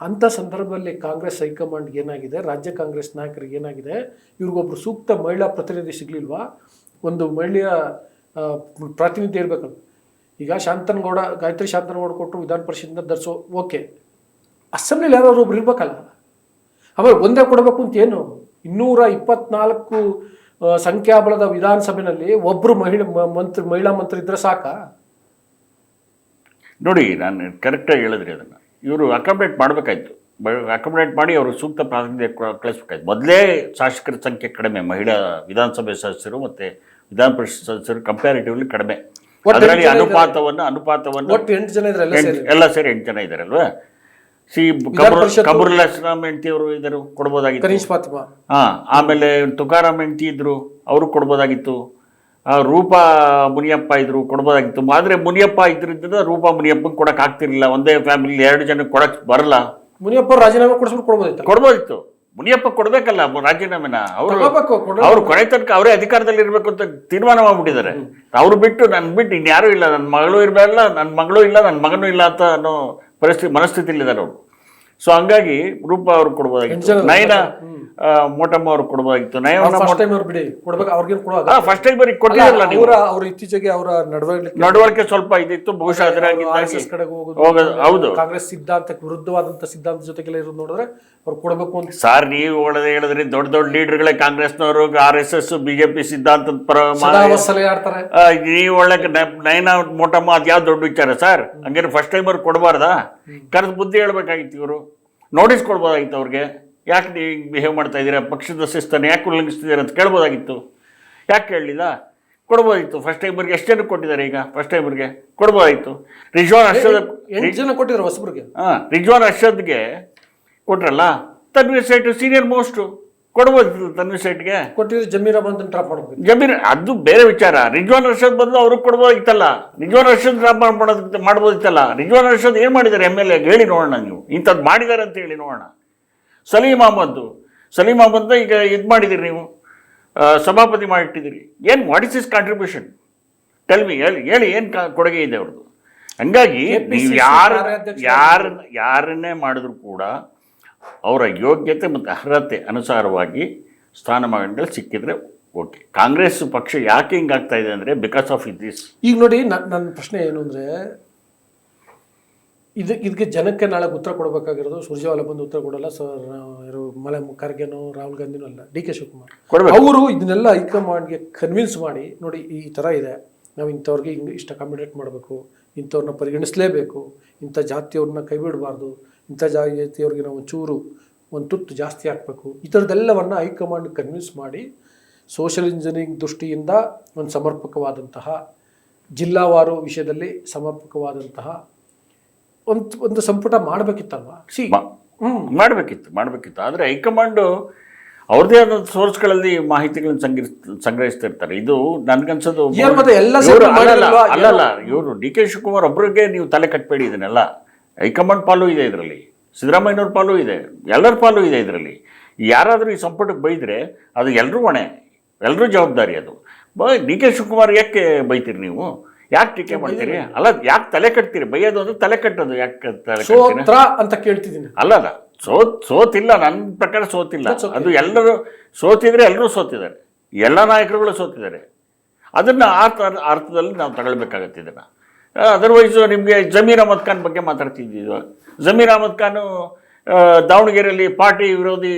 ಅಂಥ ಸಂದರ್ಭದಲ್ಲಿ ಕಾಂಗ್ರೆಸ್ ಹೈಕಮಾಂಡ್ಗೆ ಏನಾಗಿದೆ, ರಾಜ್ಯ ಕಾಂಗ್ರೆಸ್ ನಾಯಕರಿಗೆ ಏನಾಗಿದೆ, ಇವ್ರಿಗೊಬ್ರು ಸೂಕ್ತ ಮಹಿಳಾ ಪ್ರತಿನಿಧಿ ಸಿಗಲಿಲ್ವಾ? ಒಂದು ಮಹಿಳೆಯ ಪ್ರಾತಿನಿಧ್ಯ ಇರಬೇಕಲ್ಲ. ಈಗ ಶಾಂತನಗೌಡ, ಗಾಯತ್ರಿ ಶಾಂತನಗೌಡ ಕೊಟ್ಟರು, ವಿಧಾನ ಪರಿಷತ್ನಿಂದ ಧರಿಸೋ ಓಕೆ. ಅಸೆಂಬ್ಲಿಲಿ ಯಾರು ಒಬ್ರು ಇರ್ಬೇಕಲ್ಲ. ಆಮೇಲೆ ಒಂದೇ ಕೊಡಬೇಕು ಅಂತ ಏನು? 224 ಸಂಖ್ಯಾಬಲದ ವಿಧಾನಸಭೆಯಲ್ಲಿ ಒಬ್ಬರು ಮಹಿಳಾ ಮಂತ್ರಿ ಇದ್ರೆ ಸಾಕಾ? ನೋಡಿ, ನಾನು ಕರೆಕ್ಟಾಗಿ ಹೇಳಿದ್ರಿ. ಅದನ್ನು ಇವರು ಅಕಾಮಿಡೇಟ್ ಮಾಡಬೇಕಾಯ್ತು. ಅಕಾಮಿಡೇಟ್ ಮಾಡಿ ಅವರು ಸೂಕ್ತ ಪ್ರಾತಿನಿಧ್ಯ ಕಳಿಸ್ಬೇಕಾಯ್ತು. ಮೊದಲೇ ಶಾಸಕರ ಸಂಖ್ಯೆ ಕಡಿಮೆ, ಮಹಿಳಾ ವಿಧಾನಸಭೆ ಸದಸ್ಯರು ಮತ್ತು ವಿಧಾನ ಪರಿಷತ್ ಸದಸ್ಯರು ಕಂಪ್ಯಾರಿಟಿವ್ಲಿ ಕಡಿಮೆ. ಅದರಲ್ಲಿ ಅನುಪಾತವನ್ನು ಎಲ್ಲ ಸೇರಿ 8 ಜನ ಇದ್ದಾರಲ್ವಾ? ಕಬುರುಲ್ಲಾಸ್ಲಾಂ ಹೆಂಡತಿ ಅವರು ಇದ್ದರು, ಕೊಡ್ಬೋದಾಗಿತ್ತು. ಆಮೇಲೆ ತುಕಾರಾಮ್ ಹೆಂಡತಿ ಇದ್ರು, ಅವರು ಕೊಡ್ಬೋದಾಗಿತ್ತು. ರೂಪಾ ಮುನಿಯಪ್ಪ ಇದ್ರು, ಕೊಡ್ಬೋದಾಗಿತ್ತು. ಆದರೆ ಮುನಿಯಪ್ಪ ಇದ್ರಿಂದ ರೂಪಾ ಮುನಿಯಪ್ಪಂಗೆ ಕೊಡಕ್ಕೆ ಆಗ್ತಿರ್ಲಿಲ್ಲ. ಒಂದೇ ಫ್ಯಾಮಿಲಿ 2 ಜನಕ್ಕೆ ಕೊಡಕ್ಕೆ ಬರಲ್ಲ. ಮುನಿಯಪ್ಪ ರಾಜೀನಾಮೆ ಕೊಡ್ಬೋದಿತ್ತು. ಮುನಿಯಪ್ಪ ಕೊಡ್ಬೇಕಲ್ಲ ರಾಜೀನಾಮೆನ. ಅವರು ಕೊನೆ ತನಕ ಅವರೇ ಅಧಿಕಾರದಲ್ಲಿ ಇರಬೇಕು ಅಂತ ತೀರ್ಮಾನ ಮಾಡ್ಬಿಟ್ಟಿದ್ದಾರೆ. ಅವ್ರು ಬಿಟ್ಟು ಇನ್ಯಾರೂ ಇಲ್ಲ, ನನ್ನ ಮಗಳು ಇರಬೇಕಲ್ಲ, ನನ್ನ ಮಗಳು ಇಲ್ಲ, ನನ್ನ ಮಗನೂ ಇಲ್ಲ ಅಂತ ಅನ್ನೋ ಮನಸ್ಥಿತಿಲಿದ್ದಾರೆ ಅವರು. ಸೊ ಹಂಗಾಗಿ ರೂಪ ಅವ್ರು ಕೊಡ್ಬೋದಾಗಿತ್ತು. ಮೋಟಮ್ಮ ಅವ್ರು ಕೊಡ್ಬೋದಾಗಿತ್ತು. ಫಸ್ಟ್ ಟೈಮ್ ಅವ್ರು ಬಿಡಿ ಕೊಡ್ಬೇಕು, ಅವ್ರಿಗೇನು ಕೊಡುವಾಗ ಫಸ್ಟ್ ಟೈಮ್ ಬರೀ ಕೊಟ್ಟಿರಲ್ಲ ನೀವು. ಅವ್ರು ಇತ್ತೀಚೆಗೆ ಅವರ ನಡವಳಿಕೆ ಸ್ವಲ್ಪ ಇದಿತ್ತು, ಬಹುಶಃ ಅದರಾಗಿ ಕಡೆಗೆ ಹೋಗೋದು. ಹೌದು, ಕಾಂಗ್ರೆಸ್ ಸಿದ್ಧಾಂತಕ್ಕೆ ವಿರುದ್ಧವಾದಂತ ಸಿದ್ಧಾಂತ ಜೊತೆಗೆಲ್ಲ ಇರೋದು ನೋಡಿದ್ರೆ ಅವ್ರು ಕೊಡಬೇಕು ಅಂತ. ಸರ್ ನೀವು ಹೇಳಿದ್ರಿ ದೊಡ್ಡ ದೊಡ್ಡ ಲೀಡರ್ಗಳೇ ಕಾಂಗ್ರೆಸ್ನವರು RSS BJP ಸಿದ್ಧಾಂತದ ಪರ ಆಡ್ತಾರೆ. ನೀವು ಒಳ್ಳೆ ನೈನಾ ಮೋಟಮ್ಮ ಅದ್ಯಾವ್ದು ದೊಡ್ಡ ವಿಚಾರ ಸರ್? ಹಂಗಾರೆ ಫಸ್ಟ್ ಟೈಮ್ ಅವ್ರು ಕೊಡಬಾರ್ದಾ? ಕರೆದು ಬುದ್ಧಿ ಹೇಳ್ಬೇಕಾಗಿತ್ತು, ಇವರು ನೋಟಿಸ್ ಕೊಡ್ಬೋದಾಗಿತ್ತು ಅವ್ರಿಗೆ. ಯಾಕೆ ನೀವು ಬಿಹೇವ್ ಮಾಡ್ತಾ ಇದ್ದೀರಾ, ಪಕ್ಷದ ಶಿಸ್ತನ್ನು ಯಾಕೆ ಉಲ್ಲಂಘಿಸ್ತಿದ್ದೀರ ಅಂತ ಕೇಳ್ಬೋದಾಗಿತ್ತು. ಯಾಕೆ ಕೇಳಲಿಲ್ಲ? ಕೊಡ್ಬೋದಾಗಿತ್ತು. ಫಸ್ಟ್ ಟೈಮರ್ಗೆ ಎಷ್ಟು ಜನಕ್ಕೆ ಕೊಟ್ಟಿದ್ದಾರೆ? ಈಗ ಫಸ್ಟ್ ಟೈಮರ್ಗೆ ಕೊಡ್ಬೋದಾಗಿತ್ತು. ರಿಜ್ವಾನ್ ಅರ್ಷದ್ 8 ಜನ ಕೊಟ್ಟಿದ್ರು ಹೊಸಬ್ರಿಗೆ. ರಿಜ್ವಾನ್ ಅರ್ಷದ್ಗೆ ಕೊಟ್ರಲ್ಲ. ತನ್ವೀರ್ ಸೇಠ್ ಸೀನಿಯರ್ ಮೋಸ್ಟ್ ಕೊಡ್ಬೋದಿತ್ತು. ತನ್ವೀರ್ ಸೇಠ್ಗೆ ಕೊಟ್ಟಿದ್ರು, ಜಮೀರ್ ಅಹಮದ್ ಡ್ರಾಪ್ ಮಾಡಬೇಕು. ಜಮೀರ್ ಅದು ಬೇರೆ ವಿಚಾರ. ರಿಜ್ವಾನ್ ಅರ್ಷದ್ ಬದಲು ಅವ್ರಿಗೆ ಕೊಡ್ಬೋದಿತ್ತಲ್ಲ. ರಿಜ್ವಾನ್ ಅರ್ಷದ್ ಡ್ರಾಪ್ ಮಾಡ್ಬೋದಿತ್ತಲ್ಲ. ರಿಜ್ವಾನ್ ಅರ್ಷದ್ ಏನು ಮಾಡಿದ್ದಾರೆ MLA ಹೇಳಿ ನೋಡೋಣ. ನೀವು ಇಂಥದ್ದು ಮಾಡಿದ್ದಾರೆ ಅಂತ ಹೇಳಿ ನೋಡೋಣ. ಸಲೀಂ ಅಹಮದ್ ಈಗ ಇದು ಮಾಡಿದಿರಿ, ನೀವು ಸಭಾಪತಿ ಮಾಡಿಟ್ಟಿದ್ದೀರಿ. ಏನು what is his contribution? Tell me, ಹೇಳಿ ಏನು ಕೊಡುಗೆ ಇದೆ ಅವ್ರದ್ದು? ಹಂಗಾಗಿ ನೀವು ಯಾರನ್ನೇ ಮಾಡಿದ್ರು ಕೂಡ ಅವರ ಯೋಗ್ಯತೆ ಮತ್ತು ಅರ್ಹತೆ ಅನುಸಾರವಾಗಿ ಸ್ಥಾನಮಾನಗಳು ಸಿಕ್ಕಿದ್ರೆ ಓಕೆ. ಕಾಂಗ್ರೆಸ್ ಪಕ್ಷ ಯಾಕೆ ಹಿಂಗಾಗ್ತಾ ಇದೆ ಅಂದರೆ ಬಿಕಾಸ್ ಆಫ್ ದಿಸ್. ಈಗ ನೋಡಿ, ನನ್ನ ಪ್ರಶ್ನೆ ಏನು ಅಂದರೆ, ಇದಕ್ಕೆ ಜನಕ್ಕೆ ನಾಳೆ ಉತ್ತರ ಕೊಡಬೇಕಾಗಿರೋದು ಸುರ್ಜೇವಾಲಾ ಬಂದು ಉತ್ತರ ಕೊಡಲ್ಲ ಸರ್. ಖರ್ಗೆನೋ ರಾಹುಲ್ ಗಾಂಧಿನೂ ಅಲ್ಲ, DK ಶಿವಕುಮಾರ್ ಅವರು ಇದನ್ನೆಲ್ಲ ಹೈಕಮಾಂಡ್ಗೆ ಕನ್ವಿನ್ಸ್ ಮಾಡಿ, ನೋಡಿ ಈ ಥರ ಇದೆ, ನಾವು ಇಂಥವ್ರಿಗೆ ಇಷ್ಟ ಅಕಾಮಿಡೇಟ್ ಮಾಡಬೇಕು, ಇಂಥವ್ರನ್ನ ಪರಿಗಣಿಸಲೇಬೇಕು, ಇಂಥ ಜಾತಿಯವ್ರನ್ನ ಕೈ ಬಿಡಬಾರ್ದು, ಇಂಥ ಜಾತಿಯವ್ರಿಗೆ ನಾವು ಒಂದು ತುತ್ತು ಜಾಸ್ತಿ ಹಾಕಬೇಕು, ಈ ಥರದ್ದೆಲ್ಲವನ್ನು ಹೈಕಮಾಂಡ್ ಕನ್ವಿನ್ಸ್ ಮಾಡಿ ಸೋಷಿಯಲ್ ಇಂಜಿನಿಯರಿಂಗ್ ದೃಷ್ಟಿಯಿಂದ ಒಂದು ಸಮರ್ಪಕವಾದಂತಹ ಜಿಲ್ಲಾವಾರು ವಿಷಯದಲ್ಲಿ ಸಮರ್ಪಕವಾದಂತಹ ಒಂದು ಸಂಪುಟ ಮಾಡಬೇಕಿತ್ತಲ್ವಾ? ಮಾಡಬೇಕಿತ್ತು. ಆದರೆ ಹೈಕಮಾಂಡು ಅವ್ರದೇ ಆದ ಸೋರ್ಸ್ಗಳಲ್ಲಿ ಮಾಹಿತಿಗಳನ್ನು ಸಂಗ್ರಹಿಸ್ತಿರ್ತಾರೆ. ಇದು ನನ್ಗನ್ಸೋದು ಅಲ್ಲಲ್ಲ, ಇವರು DK ಶಿವಕುಮಾರ್ ಒಬ್ಬರಿಗೆ ನೀವು ತಲೆ ಕಟ್ಟಬೇಡಿ. ಇದನ್ನೆಲ್ಲ ಹೈಕಮಾಂಡ್ ಪಾಲು ಇದೆ, ಇದರಲ್ಲಿ ಸಿದ್ದರಾಮಯ್ಯನವ್ರ ಪಾಲು ಇದೆ, ಎಲ್ಲರ ಪಾಲು ಇದೆ ಇದರಲ್ಲಿ. ಯಾರಾದರೂ ಈ ಸಂಪುಟಕ್ಕೆ ಬೈದರೆ ಅದು ಎಲ್ಲರೂ ಹೊಣೆ, ಎಲ್ಲರೂ ಜವಾಬ್ದಾರಿ. ಅದು DK ಶಿವಕುಮಾರ್ ಯಾಕೆ ಬೈತೀರಿ ನೀವು? ಯಾಕೆ ಟೀಕೆ ಮಾಡ್ತೀರಿ? ಅಲ್ಲ, ಯಾಕೆ ತಲೆ ಕಟ್ತೀರಿ? ಬೈಯೋದು ಅಂದ್ರೆ ತಲೆ ಕಟ್ಟೋದು ಯಾಕೆ ತಲೆ ಕಟ್ತೀರಿ ಅಂತ ಕೇಳ್ತಿದ್ದೀನಿ. ಅಲ್ಲಲ್ಲ, ಸೋತಿಲ್ಲ, ನನ್ನ ಪ್ರಕಾರ ಸೋತಿಲ್ಲ. ಅದು ಎಲ್ಲರೂ ಸೋತಿದ್ರೆ, ಎಲ್ಲರೂ ಸೋತಿದ್ದಾರೆ, ಎಲ್ಲ ನಾಯಕರುಗಳು ಸೋತಿದ್ದಾರೆ. ಅದನ್ನು ಅರ್ಥದಲ್ಲಿ ನಾವು ತಗೊಳ್ಬೇಕಾಗತ್ತೆ ಇದನ್ನು. ಅದರ್ವೈಸ್ ನಿಮಗೆ ಜಮೀರ್ ಅಹಮದ್ ಖಾನ್ ಬಗ್ಗೆ ಮಾತಾಡ್ತಿದ್ದೀವಿ. ಜಮೀರ್ ಅಹಮದ್ ಖಾನು ದಾವಣಗೆರೆಯಲ್ಲಿ ಪಾರ್ಟಿ ವಿರೋಧಿ,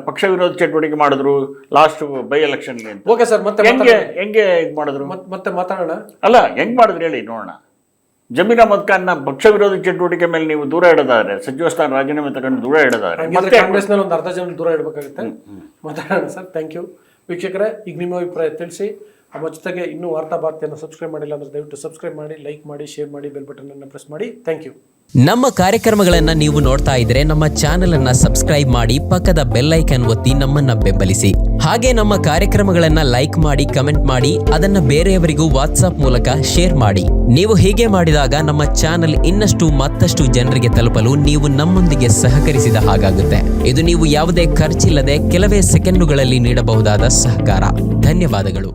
ಪಕ್ಷ ವಿರೋಧಿ ಚಟುವಟಿಕೆ ಮಾಡಿದ್ರು last by election. Okay sir, ಮತ್ತೆ ಹೆಂಗೆ ಇದು ಮಾಡಿದ್ರು? ಮತ್ತೆ ಮಾತಾಡೋಣ. ಅಲ್ಲ, ಹೆಂಗ್ ಮಾಡಿದ್ರು ಹೇಳಿ ನೋಡೋಣ. ಜಮೀರ್ ಅಹಮದ್ ಖಾನ್ನ ಪಕ್ಷ ವಿರೋಧಿ ಚಟುವಟಿಕೆ ಮೇಲೆ ನೀವು ದೂರ ಇಡೋದಾದ್ರೆ, ಸಚಿವ ಸ್ಥಾನ ರಾಜೀನಾಮೆ ತಗೊಂಡು ದೂರ ಇಡೋದಾದ್ರೆ, ಕಾಂಗ್ರೆಸ್ನಲ್ಲಿ ಒಂದು ಅರ್ಧ ಜನ ದೂರ ಇಡಬೇಕಾಗುತ್ತೆ. ಮಾತಾಡೋಣ ಸರ್. ಥ್ಯಾಂಕ್ ಯು ವೀಕ್ಷಕರೇ. ಈಗ ನಿಮ್ಮ ಅಭಿಪ್ರಾಯ ತಿಳಿಸಿ. ನಮ್ಮ ಜೊತೆಗೆ ಇನ್ನೂ ವಾರ್ತಾ ಭಾರತಿಯನ್ನು ಸಬ್ಸ್ಕ್ರೈಬ್ ಮಾಡಿಲ್ಲ ಅಂದರೆ ದಯವಿಟ್ಟು ಸಬ್ಸ್ಕ್ರೈಬ್ ಮಾಡಿ, ಲೈಕ್ ಮಾಡಿ, ಶೇರ್ ಮಾಡಿ, ಬೆಲ್ ಬಟನ್ ಅನ್ನು ಪ್ರೆಸ್ ಮಾಡಿ. Thank you. ನಮ್ಮ ಕಾರ್ಯಕ್ರಮಗಳನ್ನು ನೀವು ನೋಡ್ತಾ ಇದ್ರೆ ನಮ್ಮ ಚಾನೆಲ್ ಅನ್ನ ಸಬ್ಸ್ಕ್ರೈಬ್ ಮಾಡಿ, ಪಕ್ಕದ ಬೆಲ್ ಐಕಾನ್ ಒತ್ತಿ ನಮ್ಮನ್ನ ಬೆಂಬಲಿಸಿ. ಹಾಗೆ ನಮ್ಮ ಕಾರ್ಯಕ್ರಮಗಳನ್ನ ಲೈಕ್ ಮಾಡಿ, ಕಮೆಂಟ್ ಮಾಡಿ, ಅದನ್ನ ಬೇರೆಯವರಿಗೂ ವಾಟ್ಸ್ಆಪ್ ಮೂಲಕ ಶೇರ್ ಮಾಡಿ. ನೀವು ಹೀಗೆ ಮಾಡಿದಾಗ ನಮ್ಮ ಚಾನೆಲ್ ಮತ್ತಷ್ಟು ಜನರಿಗೆ ತಲುಪಲು ನೀವು ನಮ್ಮೊಂದಿಗೆ ಸಹಕರಿಸಿದ ಹಾಗಾಗುತ್ತೆ. ಇದು ನೀವು ಯಾವುದೇ ಖರ್ಚಿಲ್ಲದೆ ಕೆಲವೇ ಸೆಕೆಂಡುಗಳಲ್ಲಿ ನೀಡಬಹುದಾದ ಸಹಕಾರ. ಧನ್ಯವಾದಗಳು.